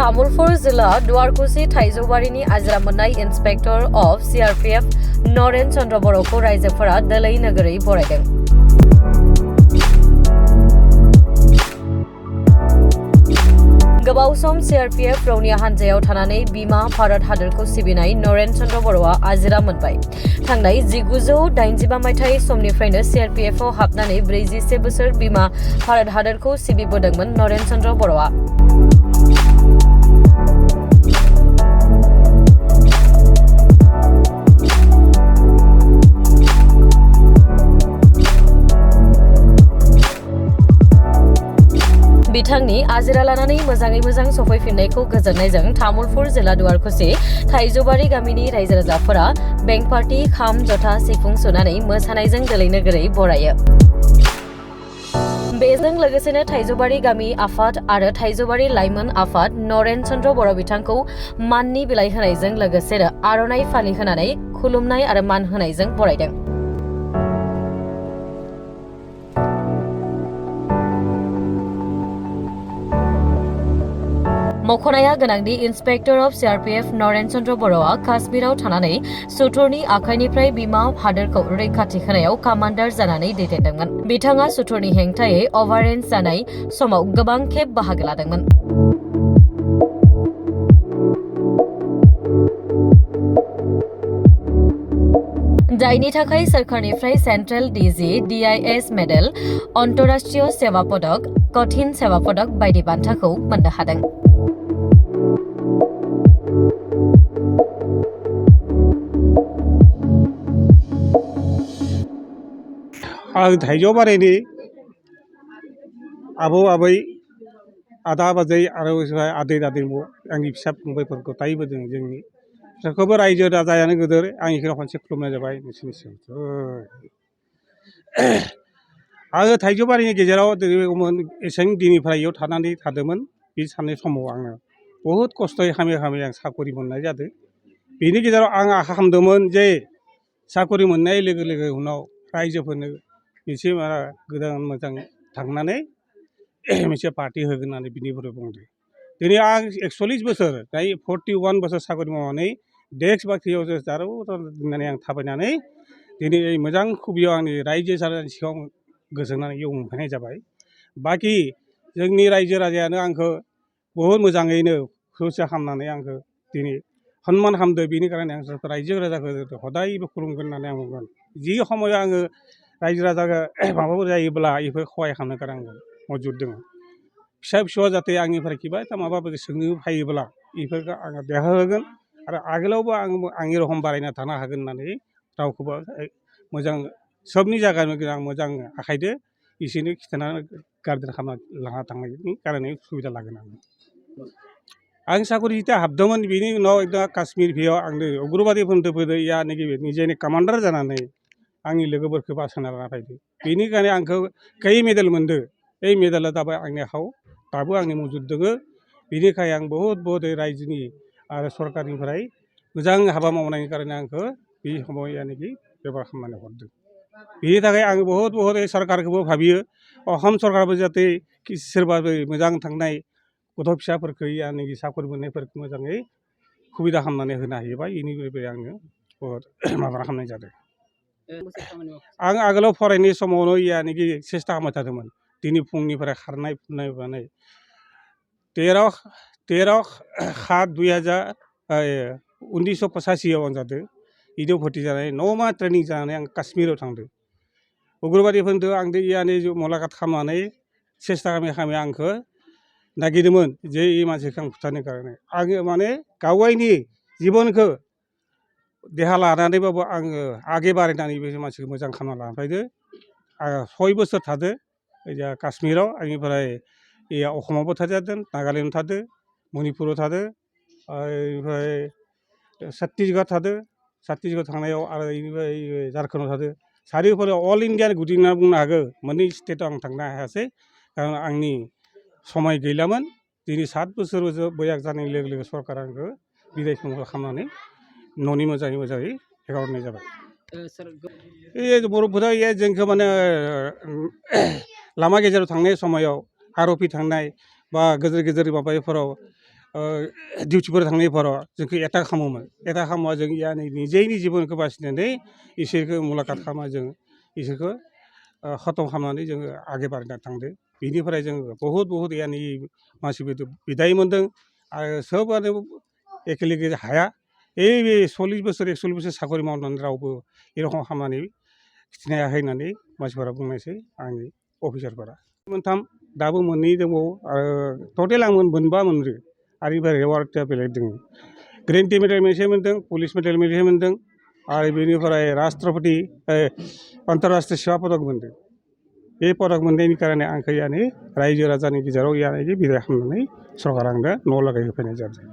तामुलपुर जिला दुवारकुसि थाइजौबारिनि आजिरा मोननाय inspector of CRPF Naren Chandra बर'खौ रायजोफोरा दोलै नोगोरै बरायदों। गोबाव सम CRPF रौनिया हान्जायाव थानानै बिमा भारत हादरखौ सिबिनाय नरेन चन्द्र बर'आ आजिरा मोनबाय। थांनाय 1985 मायथाइ समनिफ्रायनो CRPF आव हाबनानै 41 बोसोर बिमा भारत हादरखौ सिबिबोदोंमोन नरेन चन्द्र बर'आ। बिथांनि आजिरा लानानै मोजाङै मोजां सफैफिननायखौ गोजोननायजों तामुलपुर जिल्ला दुवारकुसि थाइजौबारि गामिनि रायजो राजाफोरा बेंक पार्टी खाम जथा सिफुं सुनानै मोसानायजों दोलै नोगोरै बरायो। बेजों लोगोसेनो थाइजौबारि गामि आफाद आरो थाइजौबारि लाइमोन आफाद नरेन चन्द्र बर' बिथांखौ माननि बिलाइ होनायजों लोगोसेनो आर'नाइ फालि होनानै खुलुमनाय आरो मान होनायजों बरायदों। मख'नाया गोनांदि inspector of CRPF Naren Chandra बर'आ काश्मीराव थानानै सुथुरनि आखाइनिफ्राय बिमा हादोरखौ रैखाथि होनायाव कामान्डार जानानै दैदेनदोंमोन। बिथाङा सुथुरनि हेंथायै अभाररेन्ज जानाय समाव गोबां खेब बाहागो लादोंमोन। जायनि थाखाय सोरखारनिफ्राय सेन्ट्रेल DG, DIS मेडेल, अन्तराष्ट्रीय सेवा पदक, कठिन सेवा पदक बायदि बान्थाखौ मोननो हादों। आं थाइजौबारिनि आबौ आबै आदा बाजै आरो आदै दादैमु आंनि फिसा फंबायफोरखौ दायोबोदों जोंनि बिसोरखौबो रायजो राजायानो गोदोर आं बेखौ खनसे खुलुमनाय जाबाय नोंसोरनिसिम। आङो थाइजौबारिनि गेजेराव एसें दिननिफ्राय बेयाव थानानै थादोंमोन। बे साननाय समाव आङो बहुद खस्थ'यै खामै आं साकरि मोननाय जादों। बेनि गेजेराव आं आखा खालामदोंमोन जे साकरि मोननाय लोगो लोगो उनाव रायजोफोरनो मोनसे गोदान मोजां थांनानै मोनसे पार्टि होगोन होननानै बिनिफ्राय बुंदों। दिनै आं 41 बोसोर दायो 41 बोसोर साकरि मावनानै डेस्क बाख्रियाव जारौ दोननानै आं थाबायनानै दिनै मोजां खुबियाव आंनि रायजो राजानि सिगाङाव गोजोननानै इयाव मोनफैनाय जाबाय। बाखि जोंनि रायजो राजायानो आंखौ बहुद मोजाङैनो हुसा खालामनानै आंखौ दिनै सन्मान खालामदों। बेनिखायनो आं रायजो राजाखौ हदायबो खुलुमगोन होननानै आं बुंगोन। जि समाव आङो रायजो राजाखौ माबाफोर जायोब्ला बेफोर सहाय खालामनो थाखाय आं मौजुद दङ। फिसा फिसौआ जाहाथे आंनिफ्राय किबा माबाफोर सोंनो फैयोब्ला बेफोरखौ आङो देहा होगोन आरो आगोलावबो आंनि रखम बारायना थानो हागोन होननानै रावखौबो मोजां सबनि जायगायावनो आं मोजां आखायदो बिसोरनो खिन्थानानै गारदेन खालामना लाना थांनायनि कारनै सुबिदा लागोन आं साकरि जिथिया हाबदोंमोन बेनि उनाव एकदम काश्मीर बेयाव आंनो उग्रबादिफोरनो फैदो निजेनि कामान्डार जानानै आंनि लोगोफोरखौ बासायना लाना फैदो। बेनिखायनो आंखौ खै मेडेल मोनदों। बे मेडेला जाबाय आंनि आखायाव दाबो आंनि मौजुद दङ। बेनिखायनो आं बहुद रायजोनि आरो सरकारनिफ्राय मोजां हाबा मावनायनि कारणे आंखौ बे समाव बेबहार खालामनानै हरदों। बेनि थाखाय आं बहुद सरकारखौबो भाबियो असम सरकारबो जाहाथे सोरबा मोजां थांनाय गथ' फिसाफोरखौ साकरि मोननायफोरखौ मोजाङै सुबिदा खालामनानै होनो हायोबा बेनिफ्राय आङो बहुद माबा खालामनाय जादों। आं आगोलाव फरायनाय समावनो सेस्था खालामबाय थादोंमोन। दिनै फुंनिफ्राय खारनाय फुनाय मानाय 13/7/2019 आं जादों। बिदियाव भर्ति जानानै 9 माह ट्रेनिं जानानै आं काश्मीराव थांदों। उग्रबादिफोरजों आं मुलाकात खालामनानै सेस्था खालामै आंखौ नागिरदोंमोन जे बे मानसिखौ आं बुथारनो कारणे आङो गावनि जिबनखौ देहा लानानैबाबो आङो आगे बारायनानै बे मानसिखौ मोजां खालामना लाना फैदो। आं 6 बोसोर थादों काश्मीराव। बेनिफ्राय असमावबो थादों, नागालेण्डआव थादों, मणिपुराव थादों, ओमफ्राय छत्तीसगढ़ थादों। छत्तीसगढ़ थांनायाव आरो बेनिफ्राय झारखन्डआव थादों। चारिउफाले अल इण्डियानि गुदि होनना बुंनो हागौ। मोननै स्टेटआव आं थांनो हायासै खारन आंनि समाय गैलामोन। दिनै 7 बोसोर बैयाग जानाय लोगो लोगो सरकारा आंखौ बिदाय खालामनानै न'नि मोजाङै हेगारहरनाय जाबाय। बर'फोरा जोंखौ लामा गेजेराव थांनाय समाव आर'पि थांनाय बा गेजेर माबाफोराव डिउटिफोर थांनायफोराव जोंखौ एटाक खालामोमोन एटाक खालामबा जों यानि निजेनि जिबनखौ बासिनानै इसोरखौ मुलाकात खालामा जों इसोरखौ खतम खालामनानै जोङो आगे बारायना थांदो बेनिफ्राय जोङो बहुद यानि मानसिफोर बिदाय मोन्दों आरो सोबानो एखेलेगे हाया बे 40 बोसोर 41 बोसोर साकरि मावनानै रावबो ए रखम खालामनानै खिथिनो हायाखै होननानै मानसिफोरा बुंनायसै आंनि अफिसारफोरा मोनथाम दाबो मोननै दंबावो आरो टटेल आं मोनबा मोनदों आरो बेनिफ्राय रिवार्डआ बेलेग दङ ग्रेन्टि मेडेल मोनसे मोन्दों पुलिस मेडेल मोनसे मोन्दों आरो बेनिफ्राय राष्ट्रपति आन्तराष्ट्रिय सेवा पदक मोन्दों बे पदक मोननायनि कारणे आंखौ यानि रायजो राजानि गेजेराव यानि बिदाय खालामनानै सरकारा आंनो न' लागाय होफैनाय जादों